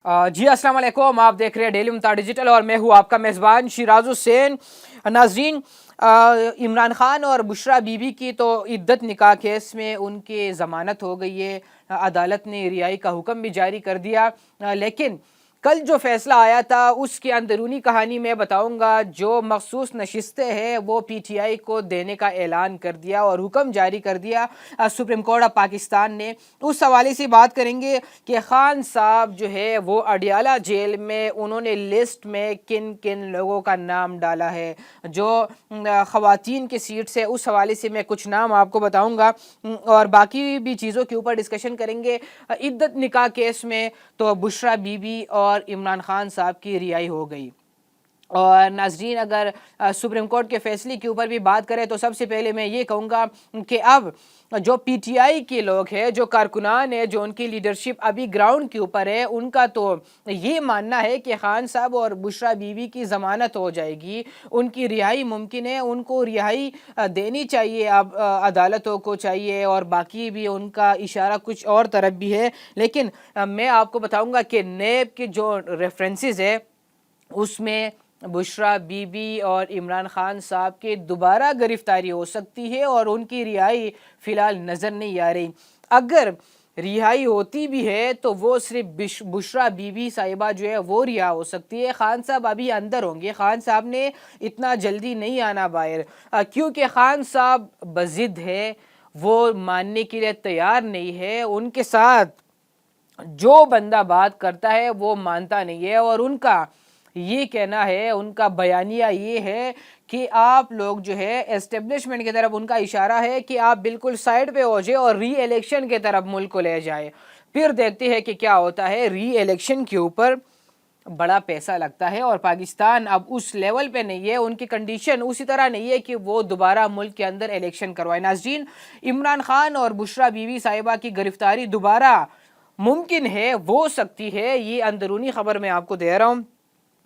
जी अस्सलाम वालेकुम। आप देख रहे हैं डेली मुताबिक डिजिटल और मैं हूँ आपका मेज़बान शिराज हुसैन। नाज़रीन, इमरान खान और बुशरा बीबी की तो इद्दत निकाह केस में उनकी ज़मानत हो गई है। अदालत ने रिहाई का हुक्म भी जारी कर दिया। लेकिन कल जो फैसला आया था उसकी अंदरूनी कहानी मैं बताऊंगा। जो मखसूस नशिस्तें हैं वो पीटीआई को देने का ऐलान कर दिया और हुक्म जारी कर दिया सुप्रीम कोर्ट ऑफ पाकिस्तान ने। उस हवाले से बात करेंगे कि खान साहब जो है वो अडियाला जेल में उन्होंने लिस्ट में किन किन लोगों का नाम डाला है जो ख़वातीन की सीट से। उस हवाले से मैं कुछ नाम आपको बताऊंगा और बाकी भी चीज़ों के ऊपर डिस्कशन करेंगे। इद्दत निकाह केस में तो बुशरा बीबी और इमरान खान साहब की रिहाई हो गई। और नाजरीन, अगर सुप्रीम कोर्ट के फैसले के ऊपर भी बात करें तो सबसे पहले मैं ये कहूँगा कि अब जो पीटीआई के लोग हैं, जो कारकुनान है, जो उनकी लीडरशिप अभी ग्राउंड के ऊपर है, उनका तो ये मानना है कि खान साहब और बुशरा बीवी की ज़मानत हो जाएगी, उनकी रिहाई मुमकिन है, उनको रिहाई देनी चाहिए, अब अदालतों को चाहिए। और बाकी भी उनका इशारा कुछ और तरफ भी है। लेकिन मैं आपको बताऊँगा कि नेब के जो रेफरेंसेस है उसमें बुशरा बीबी और इमरान खान साहब के दोबारा गिरफ्तारी हो सकती है और उनकी रिहाई फ़िलहाल नज़र नहीं आ रही। अगर रिहाई होती भी है तो वो सिर्फ बुशरा बीबी साहिबा जो है वो रिहा हो सकती है। खान साहब अभी अंदर होंगे। खान साहब ने इतना जल्दी नहीं आना बाहर, क्योंकि खान साहब बज़िद है, वो मानने के लिए तैयार नहीं है। उनके साथ जो बंदा बात करता है वो मानता नहीं है और उनका ये कहना है, उनका बयानिया ये है कि आप लोग जो है एस्टेब्लिशमेंट की तरफ, उनका इशारा है कि आप बिल्कुल साइड पे हो जाए और री इलेक्शन की तरफ मुल्क को ले जाए। फिर देखते हैं कि क्या होता है। री इलेक्शन के ऊपर बड़ा पैसा लगता है और पाकिस्तान अब उस लेवल पे नहीं है, उनकी कंडीशन उसी तरह नहीं है कि वो दोबारा मुल्क के अंदर इलेक्शन करवाए। नाज़रीन, इमरान खान और बुशरा बीवी साहिबा की गिरफ्तारी दोबारा मुमकिन है, हो सकती है। ये अंदरूनी खबर मैं आपको दे रहा हूँ।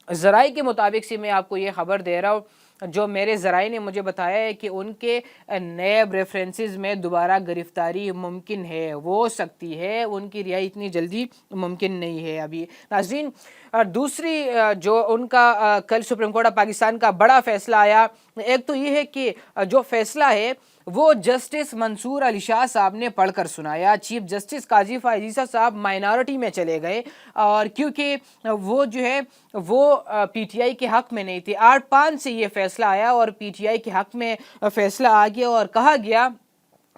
ज़राए के मुताबिक से मैं आपको ये ख़बर दे रहा हूँ, जो मेरे ज़राए ने मुझे बताया है कि उनके नैब रेफरेंसेस में दोबारा गिरफ़्तारी मुमकिन है, हो सकती है, उनकी रिहाई इतनी जल्दी मुमकिन नहीं है अभी। नाज़रीन, दूसरी जो उनका कल सुप्रीम कोर्ट ऑफ पाकिस्तान का बड़ा फ़ैसला आया। एक तो ये है कि जो फ़ैसला है वो जस्टिस मंसूर अली शाह साहब ने पढ़कर सुनाया। चीफ जस्टिस काजी फायजीसा साहब माइनॉरिटी में चले गए और क्योंकि वो जो है वो पीटीआई के हक़ में नहीं थे। 8-5 से ये फ़ैसला आया और पीटीआई के हक़ में फ़ैसला आ गया और कहा गया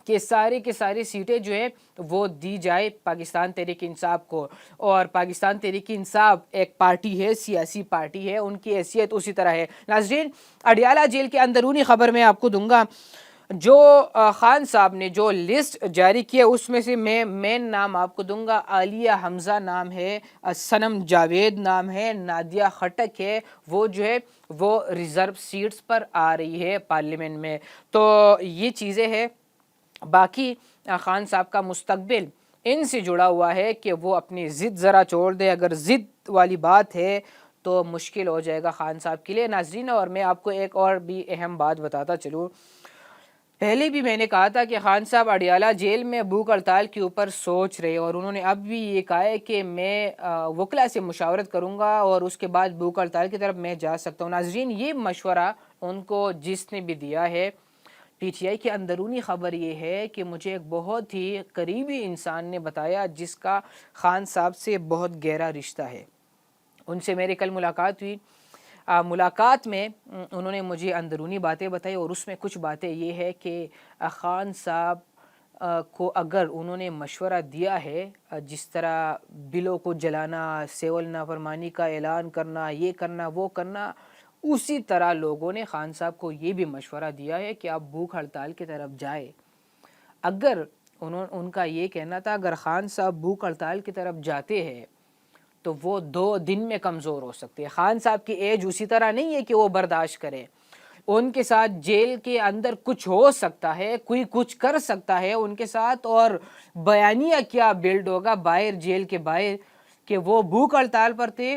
कि सारी की सारी सीटें जो है वो दी जाए पाकिस्तान तहरीक इंसाफ को। और पाकिस्तान तहरीक इंसाफ एक पार्टी है, सियासी पार्टी है, उनकी हैसियत उसी तरह है। नाज़रीन, अडियाला जेल के अंदरूनी ख़बर मैं आपको दूंगा। जो खान साहब ने जो लिस्ट जारी की है उसमें से मैं मेन नाम आपको दूंगा। आलिया हमज़ा नाम है, सनम जावेद नाम है, नादिया खटक है, वो जो है वो रिज़र्व सीट्स पर आ रही है पार्लियामेंट में। तो ये चीज़ें हैं। बाकी खान साहब का मुस्तकबिल इनसे जुड़ा हुआ है कि वो अपनी ज़िद ज़रा छोड़ दे। अगर ज़िद वाली बात है तो मुश्किल हो जाएगा खान साहब के लिए। नाज़रीन, और मैं आपको एक और भी अहम बात बताता चलूँ। पहले भी मैंने कहा था कि खान साहब अडियाला जेल में भूख हड़ताल के ऊपर सोच रहे और उन्होंने अब भी ये कहा है कि मैं वकला से मुशावरत करूंगा और उसके बाद भूख हड़ताल की तरफ मैं जा सकता हूँ। नाजरीन, ये मशवरा उनको जिसने भी दिया है, पीटीआई की अंदरूनी ख़बर ये है कि मुझे एक बहुत ही करीबी इंसान ने बताया जिसका खान साहब से बहुत गहरा रिश्ता है। उनसे मेरी कल मुलाकात हुई। मुलाकात में उन्होंने मुझे अंदरूनी बातें बताई और उसमें कुछ बातें ये है कि ख़ान साहब को अगर उन्होंने मशवरा दिया है जिस तरह बिलों को जलाना, सेवल नाफरमानी का ऐलान करना, ये करना वो करना, उसी तरह लोगों ने ख़ान साहब को ये भी मशवरा दिया है कि आप भूख हड़ताल की तरफ जाए। अगर उनका ये कहना था अगर ख़ान साहब भूख हड़ताल की तरफ जाते हैं तो वो 2 दिन में कमज़ोर हो सकते हैं। खान साहब की एज उसी तरह नहीं है कि वो बर्दाश्त करें। उनके साथ जेल के अंदर कुछ हो सकता है, कोई कुछ कर सकता है उनके साथ। और बयानिया क्या बिल्ड होगा बाहर, जेल के बाहर, कि वो भूख हड़ताल पर थे,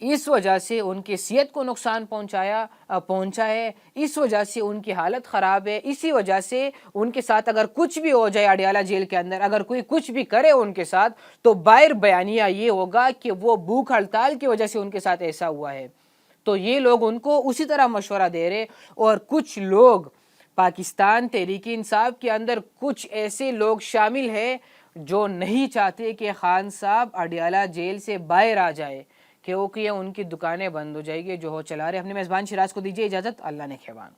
اس وجہ سے ان کی صحت کو نقصان پہنچا ہے، اس وجہ سے ان کی حالت خراب ہے، اسی وجہ سے ان کے ساتھ اگر کچھ بھی ہو جائے اڈیالہ جیل کے اندر، اگر کوئی کچھ بھی کرے ان کے ساتھ، تو باہر بیانیہ یہ ہوگا کہ وہ بھوک ہڑتال کی وجہ سے ان کے ساتھ ایسا ہوا ہے۔ تو یہ لوگ ان کو اسی طرح مشورہ دے رہے، اور کچھ لوگ پاکستان تحریک انصاف کے اندر کچھ ایسے لوگ شامل ہیں جو نہیں چاہتے کہ خان صاحب اڈیالہ جیل سے باہر آ جائے، کیونکہ ان کی دکانیں بند ہو جائے گی جو وہ چلا رہے۔ اپنے میزبان شیراز کو دیجیے اجازت، اللہ نے کھیوان۔